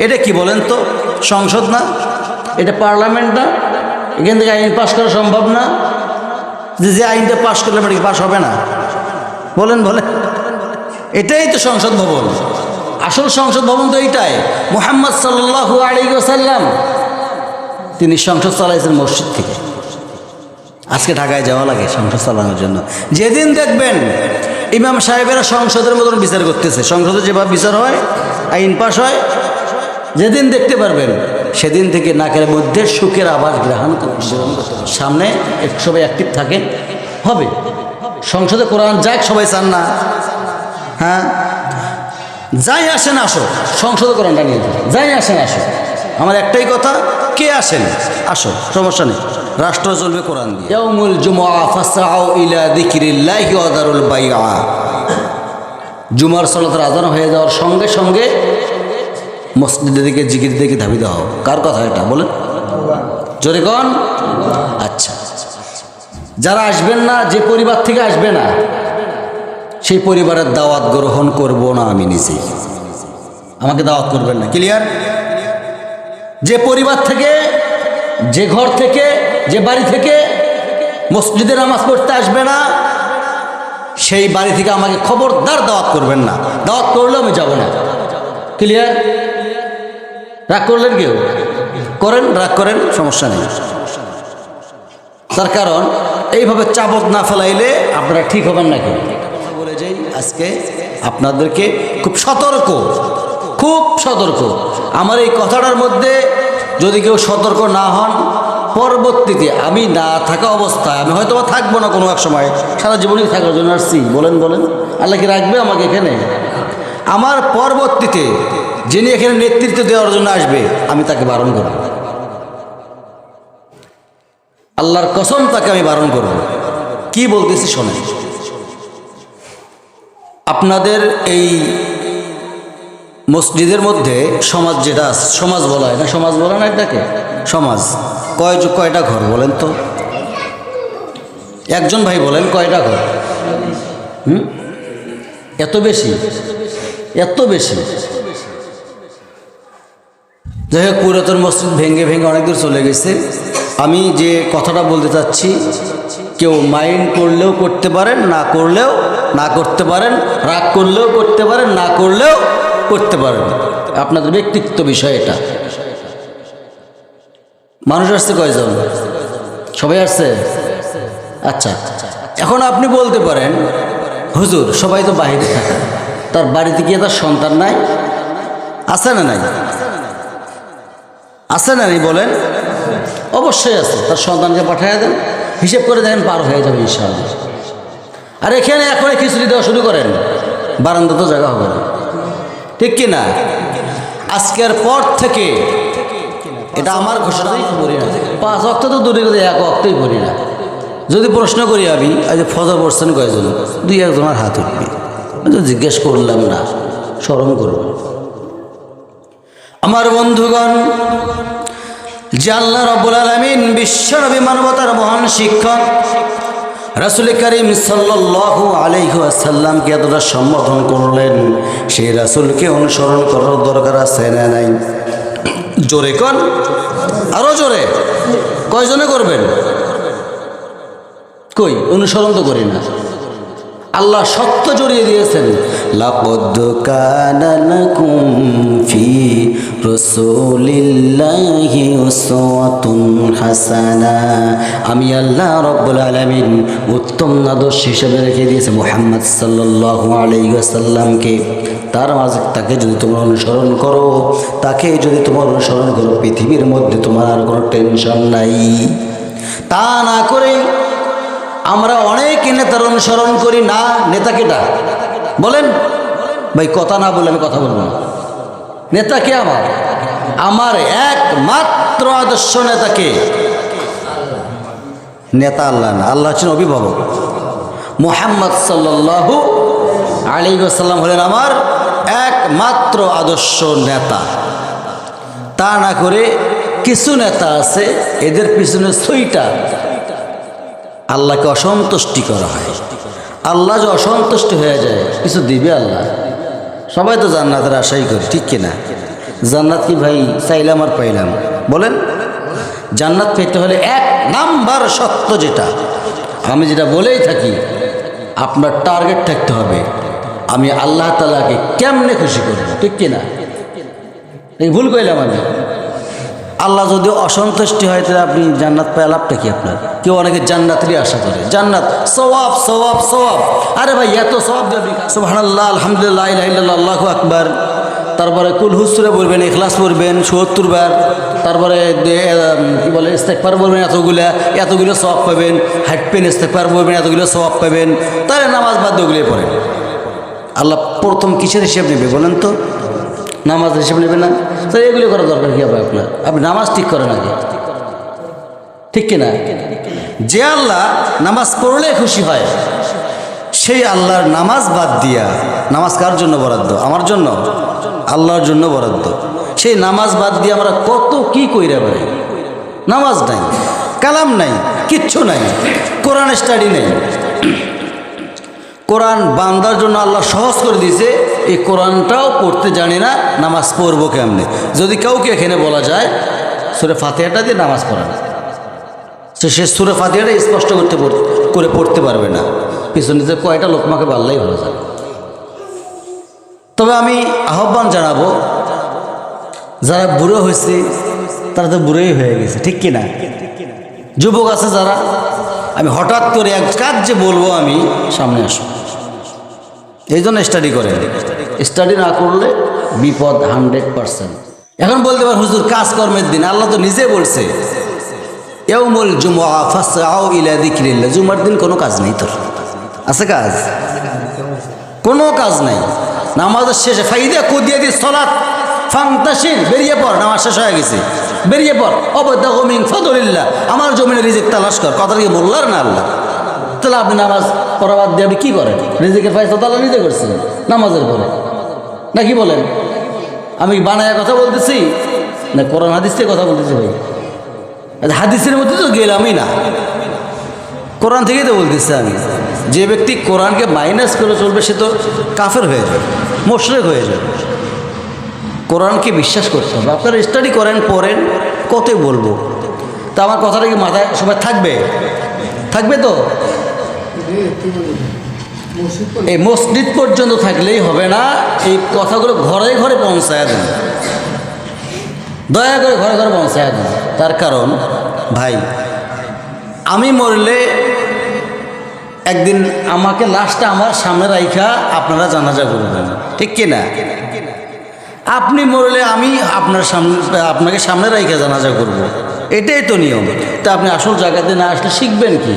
এটা কি বলেন তো? সংসদ না, এটা পার্লামেন্ট না? এখান থেকে আইন পাশ করা সম্ভব না? যে আইনটা পাশ করলে এটা কি পাশ হবে না? বলেন বলেন, এটাই তো সংসদ ভবন। আসল সংসদ ভবন তো এইটাই। মুহাম্মদ সাল্লাল্লাহু আলাইহি ওয়াসাল্লাম তিনি সংসদ চালাইছেন মসজিদ থেকে। আজকে ঢাকায় যাওয়া লাগে সংসদ চালানোর জন্য। যেদিন দেখবেন ইমাম সাহেবেরা সংসদের মতন বিচার করতেছে, সংসদে যেভাবে বিচার হয়, আইন পাশ হয়, যেদিন দেখতে পারবেন সেদিন থেকে নাকের মধ্যে সুখের আওয়াজ গ্রহণ করতে সামনে সবাই অ্যাক্টিভ থাকেন হবে। সংসদে কোরআন যাক সবাই চান না? হ্যাঁ, যাই আসেন আসো, সংসদে কোরআনটা নিয়ে যাই আসেন আসো। আমার একটাই কথা, কে আসেন আসো, সমস্যা নেই, রাষ্ট্র চলবে কোরআন দিয়ে। ইয়াউমুল জুমআ ফাসআউ ইলা যিকরিল্লাহি ওয়া দারুল বাইআ। জুমার সালাতের আযান হয়ে যাওয়ার সঙ্গে সঙ্গে মসজিদের দিকে, জিকির দিকে ধাবিত হও। কার কথা এটা বলেন? জোরে কোন? আচ্ছা, যারা আসবেন না, যে পরিবার থেকে আসবে না, সেই পরিবারের দাওয়াত গ্রহণ করব না আমি নিজেই। আমাকে দাওয়াত করবেন না, ক্লিয়ার? যে পরিবার থেকে, যে ঘর থেকে, যে বাড়ি থেকে মসজিদে নামাজ পড়তে আসবে না, সেই বাড়ি থেকে আমাকে খবরদার দাওয়াত করবেন না। দাওয়াত করলেও আমি যাব না, ক্লিয়ার? রাগ করলেন কেউ? করেন, রাগ করেন, সমস্যা নেই। তার কারণ এইভাবে চাবত না ফেলাইলে আপনারা ঠিক হবেন না। কেউ বলে যাই আজকে আপনাদেরকে খুব সতর্ক, খুব সতর্ক। আমার এই কথাটার মধ্যে যদি কেউ সতর্ক না হন, পরবর্তীতে আমি না থাকা অবস্থায়, আমি হয়তো থাকবো না কোনো এক সময়, সারা জীবনই থাকার জন্য আসছি, বলেন বলেন, আল্লাহ কি রাখবে আমাকে এখানে? আমার পরবর্তীতে যিনি এখানে নেতৃত্ব দেওয়ার জন্য আসবে, আমি তাকে বারণ করব, আল্লাহর কসম তাকে আমি বারণ করব। কি বলতেছি শোনেন। আপনাদের এই মসজিদের মধ্যে সমাজ, যেটা সমাজ বলা হয় না, সমাজ বলা না এটাকে, সমাজ কয়টা ঘর বলেন তো? একজন ভাই বলেন কয়টা ঘর? এত বেশি, এত বেশি। যাই হোক, পুরাতন মসজিদ ভেঙে ভেঙে অনেক দূর চলে গেছে। আমি যে কথাটা বলতে চাচ্ছি, কেউ মাইন্ড করলেও করতে পারেন, না করলেও না করতে পারেন, রাগ করলেও করতে পারেন, না করলেও করতে পারেন, আপনাদের ব্যক্তিগত বিষয় এটা। মানুষ আসছে কয়জন? সবাই আসছে? আচ্ছা, এখন আপনি বলতে পারেন, হুজুর সবাই তো বাইরে থাকে, তার বাড়িতে গিয়ে তার সন্তান নাই? আছে না নাই? আছে না নেই বলেন? অবশ্যই আছে। তার সন্তানকে পাঠিয়ে দেন, হিসেব করে দেখেন পার হয়ে যাবে ইনশাআল্লাহ। আর এখানে এখন খিচুড়ি দেওয়া শুরু করেন, বারান্দা তো জায়গা হবে না, ঠিক কি না? আজকের পর থেকে, এটা আমার ঘোষণাই করি না, 5 ওয়াক্ত তো দূরে করে 1 ওয়াক্তই করি না। যদি প্রশ্ন করি আমি, আজ ফজর পড়ছেন কয়জন, 2-1জনের হাত উঠবে, জিজ্ঞেস করলাম না, শরম করব। আমার বন্ধুগণ, যে আল্লাহ রাব্বুল আলামিন বিশ্বনবী মানবতার মহান শিক্ষক রাসূল করিম সাল্লাল্লাহু আলাইহি ওয়াসাল্লামকে এতটা সম্বোধন করলেন, সেই রাসূলকে অনুসরণ করার দরকার আছে না নাই? জোরে কোন, আরো জোরে। কয়জনে করবেন? কই অনুসরণ তো করি না। আল্লাহ সত্য জড়িয়ে দিয়েছেন, লাকাদ কানা লাকুম ফি রাসূলিল্লাহি উসওয়াতুন হাসানা। আমি আল্লাহ রাব্বুল আলামিন উত্তম আদর্শ হিসেবে রেখে দিয়েছি মুহাম্মদ সাল্লাল্লাহু আলাইহি ওয়াসাল্লামকে। তার মাঝে তাকে যদি তোমরা অনুসরণ করো, তাকে যদি তোমরা অনুসরণ করো, পৃথিবীর মধ্যে তোমার আর কোনো টেনশন নাই। তা না করে আমরা অনেক নেতার অনুসরণ করি না। নেতা কেটা বলেন ভাই? কথা না বলে আমি কথা বলবো না। নেতা কে? আমার একমাত্র আদর্শ নেতাকে, নেতা আল্লাহ না, আল্লাহ হচ্ছেন অভিভাবক। মুহাম্মদ সাল্লাল্লাহু আলাইহি ওয়াসাল্লাম হলেন আমার একমাত্র আদর্শ নেতা। তা না করে কিছু নেতা আছে, এদের পিছনে ছইটা আল্লাহকে অসন্তুষ্টি করা হয়। আল্লাহ যে অসন্তুষ্ট হয়ে যায়, কিছু দিবে আল্লাহ? সবাই তো জান্নাতের আশাই করে, ঠিক কিনা? জান্নাত কি ভাই চাইলাম আর পাইলাম? বলেন, জান্নাত পেতে হলে 1 নাম্বার সত্য যেটা, আমি যেটা বলেই থাকি, আপনার টার্গেট থাকতে হবে আমি আল্লাহ তাআলাকে কেমনে খুশি করব, ঠিক কিনা? এই ভুল কইলাম আমি? আল্লাহ যদি অসন্তুষ্টি হয় তাহলে আপনি জান্নাত পায় লাভটা কি আপনার? কেউ অনেকে জান্নাতেরই আশা করে, জান্নাত সওয়াব সওয়াব সওয়াব। আরে ভাই এত সওয়াব দেবে, সুবহানাল্লাহ আলহামদুলিল্লাহ লা ইলাহা ইল্লাল্লাহ আল্লাহু আকবার, তারপরে কুল হুসুরে পড়বেন, ইখলাস পড়বেন ৭০ বার, তারপরে কি বলে ইস্তেগফার পড়বেন এতগুলো সওয়াব পাবেন, হাঁটবেন ইস্তেগফার পড়বেন এতগুলো সওয়াব পাবেন, তাহলে নামাজ বাদ ওগুলো পড়েন। আল্লাহ প্রথম কিসের হিসেব নেবে বলেন তো? নামাজ হিসেব নেবে না? তো এগুলো করার দরকার কি হবে আপনার? আপনি নামাজ ঠিক করেন আগে, ঠিক কিনা? যে আল্লাহ নামাজ পড়লে খুশি হয়, সেই আল্লাহর নামাজ বাদ দিয়া, নামাজ কার জন্য বরাদ্দ? আমার জন্য, আল্লাহর জন্য বরাদ্দ। সেই নামাজ বাদ দিয়ে আমরা কত কি কইরা পারি। নামাজ নাই, কালাম নাই, কিচ্ছু নাই, কোরআন স্টাডি নেই। কোরআন বান্দার জন্য আল্লাহ সহজ করে দিয়েছে, এই কোরআনটাও পড়তে জানি না, নামাজ পড়বো কেমনে? যদি কাউকে এখানে বলা যায় সূরা ফাতিহাটা দিয়ে নামাজ পড়ান, সে সূরা ফাতিহাটা স্পষ্ট করে পড়তে পারবে না, পিছনে যে কয়টা লোকমাকে বললেই হয়ে যাবে। তবে আমি আহ্বান জানাবো, যারা বুড়ো হয়েছে তারা তো বুড়োই হয়ে গেছে, ঠিক কিনা? যুবক আছে যারা, আমি হঠাৎ করে এক কাজ যে বলবো আমি, সামনে আসো। এই জন্য স্টাডি করে, স্টাডি না করলে বিপদ 100%। এখন বলতে পারেন হুজুর কাজকর্মের দিন, আল্লাহ তো নিজে বলছে ইয়াউমুল জুমআ ফাসআউ ইলা যিকরিল্লাহ, জুমার দিন কোনো কাজ নেই। তোর আছে কাজ? কোনো কাজ নাই। নামাজের শেষে ফাইদা কুদিয়া দি সালাত ফান্তাশির, বেরিয়ে পড়, নামাজ শেষ হয়ে গেছে, বেরিয়ে পড়, অবতাগু মিন ফাদলিল্লাহ, আমার জমিনে রিজিক তালাশ কর। কথা কি বললার না আল্লাহ? তাহলে আপনি নামাজ পড়া বাদ দিয়ে আপনি কী করেন? রিজিকের ফয়সালা আল্লাহ নিজে করছেন নামাজের পরে, নাকি বলেন? আমি বানায়া কথা বলতেছি না কোরআন হাদিস থেকে কথা বলতেছি? ভাই হাদিসের মধ্যে তো গেলামই না, কোরআন থেকেই তো বলতেছি আমি। যে ব্যক্তি কোরআনকে মাইনাস করে চলবে সে তো কাফের হয়ে যাবে, মুশরিক হয়ে যাবে। কোরআনকে বিশ্বাস করতে হবে। আপনারা স্টাডি করেন, পড়েন, কতই বলবো। তা আমার কথাটা কি মাথায় সবাই থাকবে? থাকবে তো? এই মসজিদ পর্যন্ত থাকলেই হবে না, এই কথাগুলো ঘরে ঘরে পৌঁছায় দেন, দয়া করে ঘরে ঘরে পৌঁছায় দেন। তার কারণ ভাই, আমি মরলে একদিন আমাকে লাশটা আমার সামনে রাইখা আপনারা জানাজা করবেন, ঠিক কিনা? আপনি মরলে আমি আপনাকে সামনে রাইখা জানাজা করব, এটাই তো নিয়ম। তা আপনি আসল জায়গাতে না আসলে শিখবেন কি?